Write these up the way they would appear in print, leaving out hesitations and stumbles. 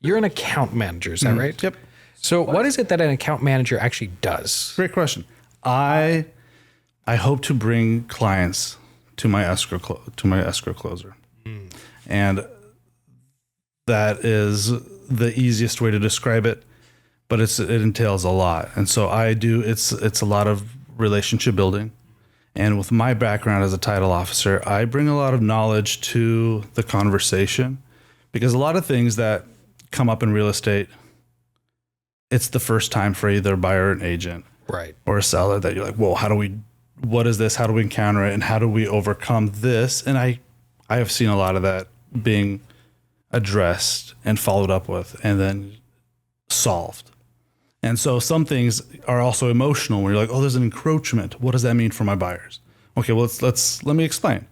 You're an account manager, is that right? Yep. So what is it that an account manager actually does? Great question. I hope to bring clients to my escrow closer. And that is the easiest way to describe it, but it entails a lot. And so it's a lot of relationship building. And with my background as a title officer, I bring a lot of knowledge to the conversation, because a lot of things that come up in real estate, it's the first time for either a buyer or an agent, right, or a seller, that you're like, whoa, what is this? How do we encounter it? And how do we overcome this? And I have seen a lot of that being addressed and followed up with and then solved. And so some things are also emotional, where you're like, oh, there's an encroachment. What does that mean for my buyers? Okay, well, let me explain.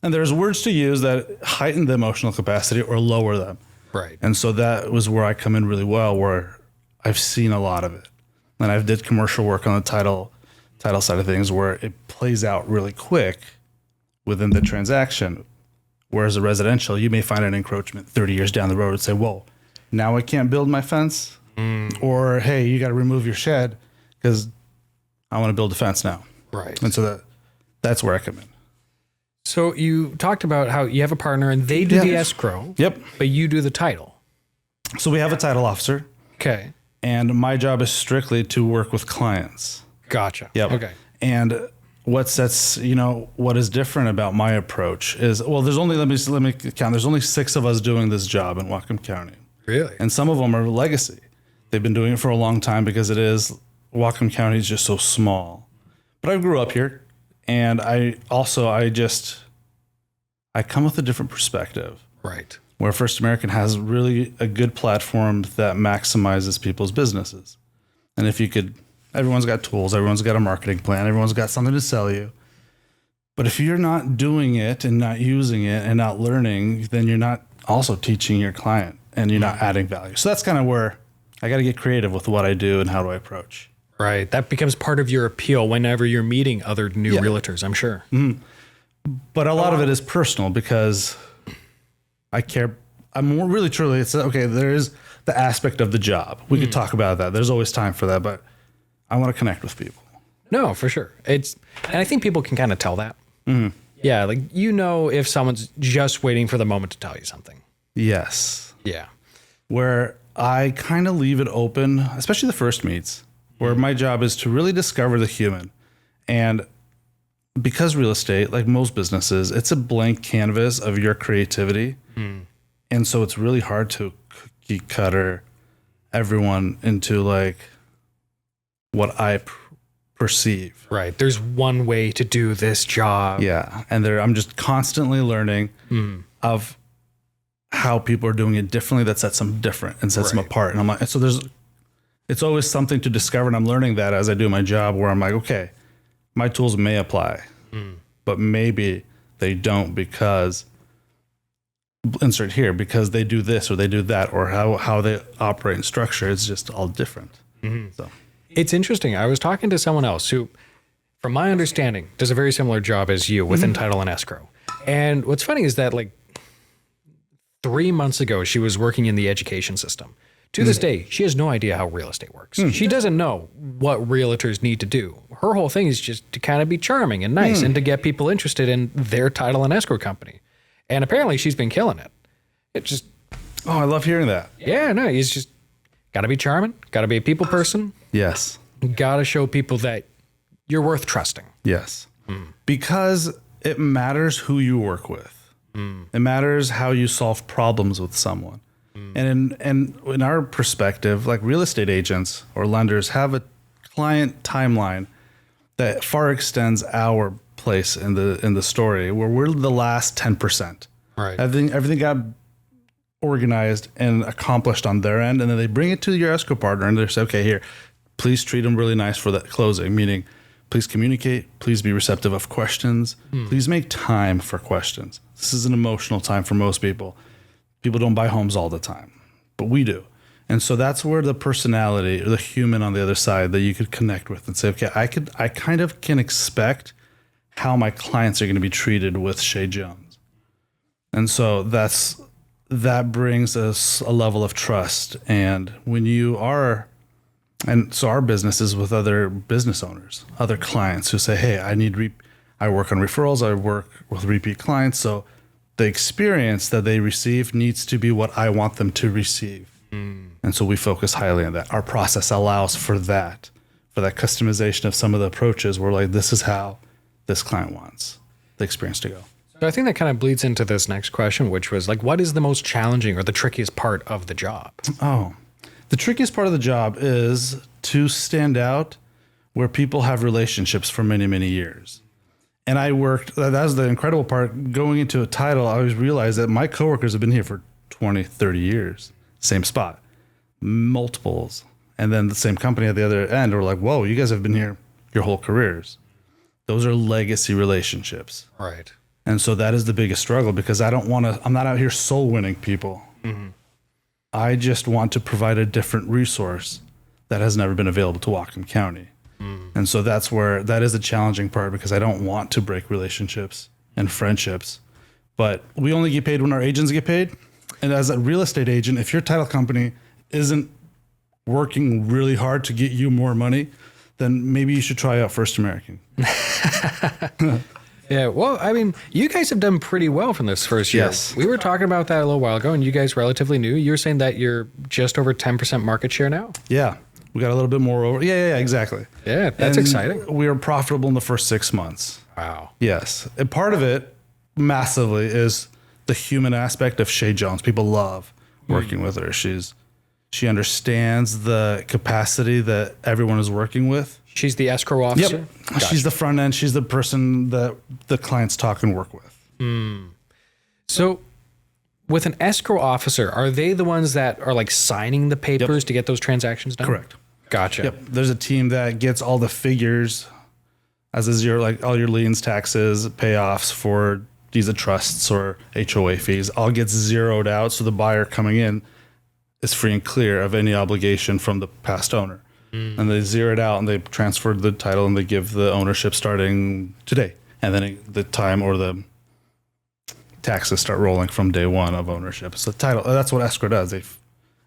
And there's words to use that heighten the emotional capacity or lower them. Right. And so that was where I come in really well, where I've seen a lot of it. And I've did commercial work on the title side of things, where it plays out really quick within the transaction. Whereas a residential, you may find an encroachment 30 years down the road and say, whoa, now I can't build my fence. Or, hey, you got to remove your shed because I want to build a fence now. Right. And so that's where I come in. So you talked about how you have a partner and they do the escrow. Yep. But you do the title. So we have a title officer. Okay. And my job is strictly to work with clients. Gotcha. Yep. Okay. And what is different about my approach is, well, let me count. There's only 6 of us doing this job in Whatcom County. Really? And some of them are legacy. They've been doing it for a long time because Whatcom County is just so small. But I grew up here, and I come with a different perspective. Right. Where First American has really a good platform that maximizes people's businesses. And everyone's got tools, everyone's got a marketing plan, everyone's got something to sell you. But if you're not doing it and not using it and not learning, then you're not also teaching your client and you're not adding value. So that's kind of where I got to get creative with what I do and how do I approach. Right. That becomes part of your appeal whenever you're meeting other new realtors, I'm sure. Mm-hmm. But a lot of it is personal because I care. I'm more really truly, it's okay. There is the aspect of the job. We could talk about that. There's always time for that, but I want to connect with people. No, for sure. And I think people can kind of tell that. Mm-hmm. Yeah. Like, if someone's just waiting for the moment to tell you something. Yes. Yeah. Where I kind of leave it open, especially the first meets, where my job is to really discover the human. And because real estate, like most businesses, it's a blank canvas of your creativity. And so it's really hard to cookie cutter everyone into like what I perceive. Right. There's one way to do this job. Yeah. And I'm just constantly learning of how people are doing it differently that sets them different and sets them apart. And I'm like, it's always something to discover. And I'm learning that as I do my job, where I'm like, okay, my tools may apply, but maybe they don't because insert here, because they do this or they do that, or how they operate and structure. It's just all different. So it's interesting. I was talking to someone else who, from my understanding, does a very similar job as you within title and escrow. And what's funny is that, like, 3 months ago, she was working in the education system. To this day, she has no idea how real estate works. She doesn't know what realtors need to do. Her whole thing is just to kind of be charming and nice and to get people interested in their title and escrow company. And apparently she's been killing it. It just... Oh, I love hearing that. Yeah, no, he's just got to be charming, got to be a people person. Yes. Got to show people that you're worth trusting. Yes. Because it matters who you work with. It matters how you solve problems with someone. And in our perspective, like real estate agents or lenders have a client timeline that far extends our place in the story, where we're the last 10%. Right. Everything got organized and accomplished on their end, and then they bring it to your escrow partner and they say, okay, here, please treat them really nice for that closing, meaning please communicate, please be receptive of questions, please make time for questions. This is an emotional time for most people. People don't buy homes all the time, but we do. And so that's where the personality or the human on the other side that you could connect with and say, okay, I kind of can expect how my clients are going to be treated with Shay Jones. And so that's that brings us a level of trust. And when you are, and so our business is with other business owners, other clients who say, hey, I work on referrals, I work with repeat clients. So the experience that they receive needs to be what I want them to receive. And so we focus highly on that. Our process allows for that customization of some of the approaches. We're like, this is how this client wants the experience to go. So I think that kind of bleeds into this next question, which was like, what is the most challenging or the trickiest part of the job? Oh, the trickiest part of the job is to stand out where people have relationships for many, many years. And that was the incredible part. Going into a title, I always realized that my coworkers have been here for 20, 30 years, same spot, multiples. And then the same company at the other end are like, whoa, you guys have been here your whole careers. Those are legacy relationships. Right. And so that is the biggest struggle, because I'm not out here soul winning people. Mm-hmm. I just want to provide a different resource that has never been available to Whatcom County. And so that is a challenging part, because I don't want to break relationships and friendships, but we only get paid when our agents get paid. And as a real estate agent, if your title company isn't working really hard to get you more money, then maybe you should try out First American. Yeah, well, I mean, you guys have done pretty well from this first year. Yes. We were talking about that a little while ago, and you guys relatively new. You were saying that you're just over 10% market share now? Yeah. We got a little bit more over. Yeah, exactly. Yeah, that's exciting. We were profitable in the first 6 months. Wow. Yes. And part of it massively is the human aspect of Shay Jones. People love working with her. She understands the capacity that everyone is working with. She's the escrow officer? Yep. Gotcha. She's the front end. She's the person that the clients talk and work with. So with an escrow officer, are they the ones that are like signing the papers to get those transactions done? Correct. Gotcha. Yep. There's a team that gets all the figures, as is all your liens, taxes, payoffs for deeds of trusts or HOA fees, all gets zeroed out. So the buyer coming in is free and clear of any obligation from the past owner. And they zero it out, and they transfer the title, and they give the ownership starting today. And then the time or the taxes start rolling from day one of ownership. So the title, that's what escrow does.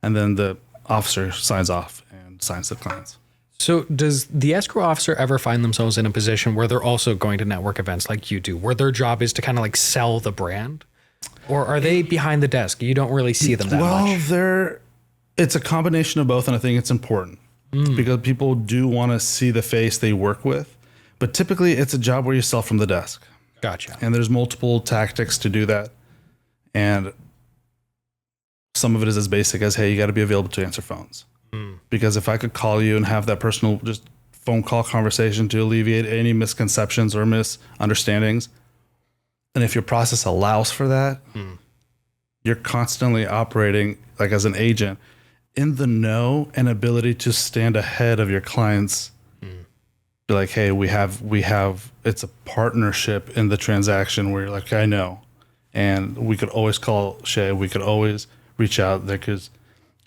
And then the officer signs off and signs the clients. So does the escrow officer ever find themselves in a position where they're also going to network events like you do, where their job is to kind of like sell the brand? Or are they behind the desk? You don't really see them that much. Well, it's a combination of both, and I think it's important. Because people do want to see the face they work with. But typically, it's a job where you sell from the desk. Gotcha. And there's multiple tactics to do that. And some of it is as basic as, hey, you got to be available to answer phones. Because if I could call you and have that personal just phone call conversation to alleviate any misconceptions or misunderstandings, and if your process allows for that, you're constantly operating like as an agent in the know and ability to stand ahead of your clients. Be like, hey, we have it's a partnership in the transaction where you're like, I know. And we could always call Shay, we could always reach out there because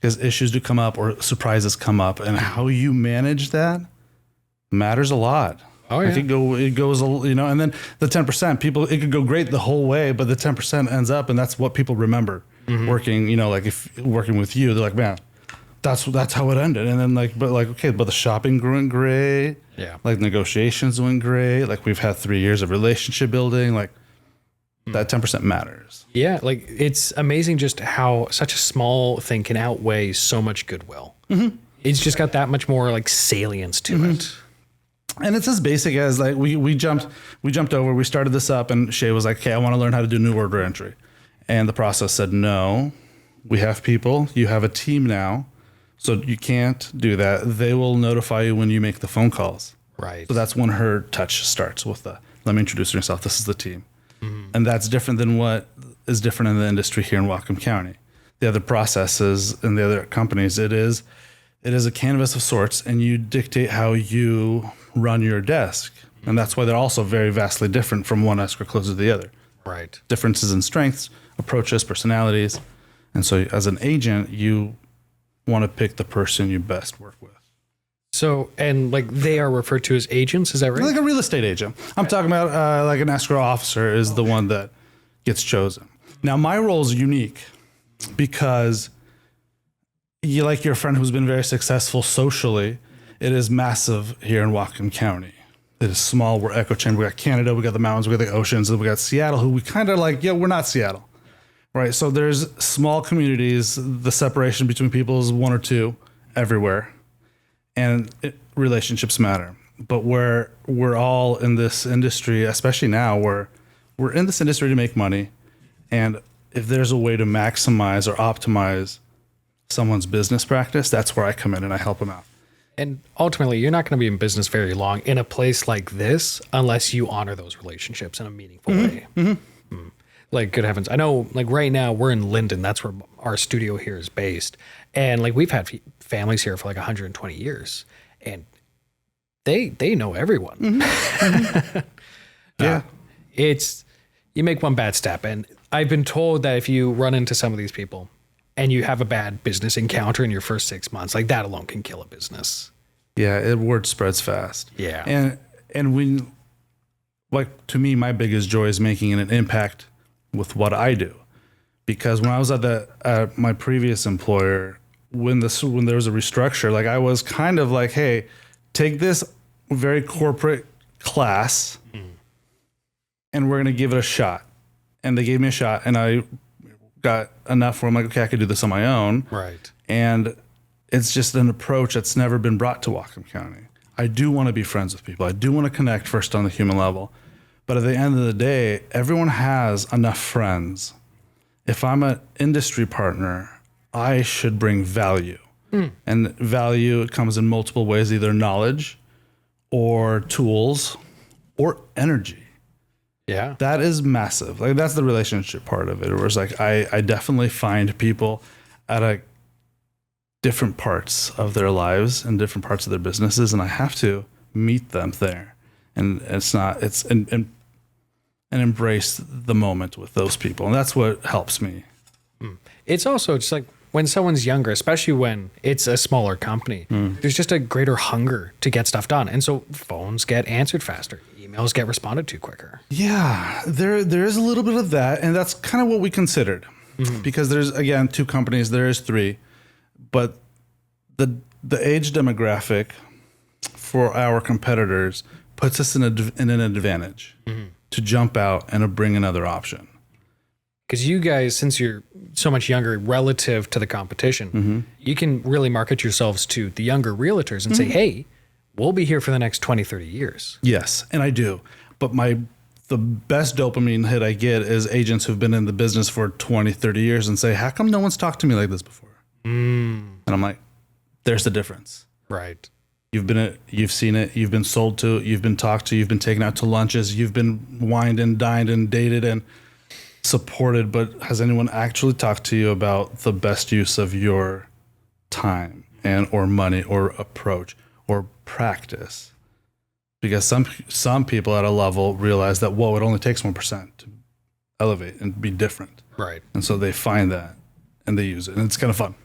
issues do come up or surprises come up, and how you manage that matters a lot. Oh yeah. It goes, and then the 10%, it could go great the whole way, but the 10% ends up, and that's what people remember working, like if working with you, they're like, man, that's how it ended. And then but the shopping went great. Yeah. Like negotiations went great. Like we've had 3 years of relationship building. Like that 10% matters. Yeah. Like it's amazing just how such a small thing can outweigh so much goodwill. It's just got that much more like salience to it. And it's as basic as like we jumped over, we started this up, and Shay was like, okay, I want to learn how to do new order entry. And the process said, no, we have people, you have a team now. So you can't do that. They will notify you when you make the phone calls. Right. So that's when her touch starts with let me introduce yourself. This is the team. And that's different than what is different in the industry here in Whatcom County. The other processes and the other companies, it is a canvas of sorts, and you dictate how you run your desk. And that's why they're also very vastly different from one escrow closer to the other. Right. Differences in strengths, approaches, personalities. And so as an agent, you want to pick the person you best work with. So, and like they are referred to as agents, is that right? Like a real estate agent. I'm talking about like an escrow officer is the one that gets chosen. Now, my role is unique because you like your friend who's been very successful socially. It is massive here in Whatcom County. It is small. We're echo chamber. We got Canada. We got the mountains. We got the oceans. And we got Seattle, who we kind of like, we're not Seattle. Right. So there's small communities. The separation between people is 1 or 2 everywhere. And relationships matter. But where we're all in this industry, especially now, where we're in this industry to make money. And if there's a way to maximize or optimize someone's business practice, that's where I come in and I help them out. And ultimately, you're not going to be in business very long in a place like this unless you honor those relationships in a meaningful way. Like, good heavens. I know, like, right now we're in Linden. That's where our studio here is based. And, like, we've had families here for, like, 120 years. And they know everyone. Yeah. It's, you make one bad step. And I've been told that if you run into some of these people and you have a bad business encounter in your first 6 months, like, that alone can kill a business. Yeah, word spreads fast. Yeah. And when, like, to me, my biggest joy is making an impact with what I do. Because when I was at my previous employer, when there was a restructure, like, I was kind of like, hey, take this very corporate class and we're going to give it a shot. And they gave me a shot, and I got enough where I'm like, okay, I could do this on my own. Right. And it's just an approach that's never been brought to Whatcom County. I do want to be friends with people. I do want to connect first on the human level. But at the end of the day, everyone has enough friends. If I'm an industry partner, I should bring value. And value comes in multiple ways, either knowledge or tools or energy. Yeah. That is massive. Like, that's the relationship part of it. Where it's like, I definitely find people at different parts of their lives and different parts of their businesses, and I have to meet them there. And and embrace the moment with those people. And that's what helps me. It's also just like when someone's younger, especially when it's a smaller company, there's just a greater hunger to get stuff done. And so phones get answered faster. Emails get responded to quicker. Yeah, there is a little bit of that. And that's kind of what we considered. Because there's, again, 2 companies, there is 3. But the age demographic for our competitors puts us in an advantage to jump out and to bring another option. Because you guys, since you're so much younger relative to the competition, you can really market yourselves to the younger realtors and say, hey, we'll be here for the next 20, 30 years. Yes, and I do. But the best dopamine hit I get is agents who've been in the business for 20, 30 years and say, how come no one's talked to me like this before? And I'm like, there's the difference. Right. You've seen it, you've been sold to, you've been talked to, you've been taken out to lunches, you've been wined and dined and dated and supported, but has anyone actually talked to you about the best use of your time and or money or approach or practice? Because some people at a level realize that, whoa, it only takes 1% to elevate and be different. Right. And so they find that and they use it, and it's kind of fun.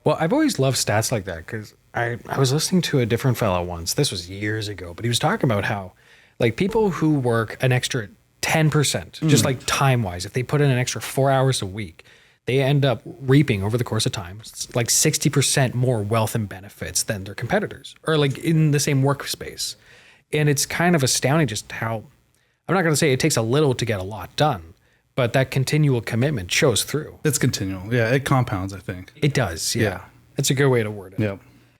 Well, I've always loved stats like that because I was listening to a different fellow once. This was years ago, but he was talking about how, like, people who work an extra 10%, just like time-wise, if they put in an extra 4 hours a week, they end up reaping over the course of time like 60% more wealth and benefits than their competitors, or like in the same workspace. And it's kind of astounding just how, I'm not going to say it takes a little to get a lot done, but that continual commitment shows through. It's continual. Yeah, it compounds, I think. It does. Yeah. Yeah. That's a good way to word it. Yeah.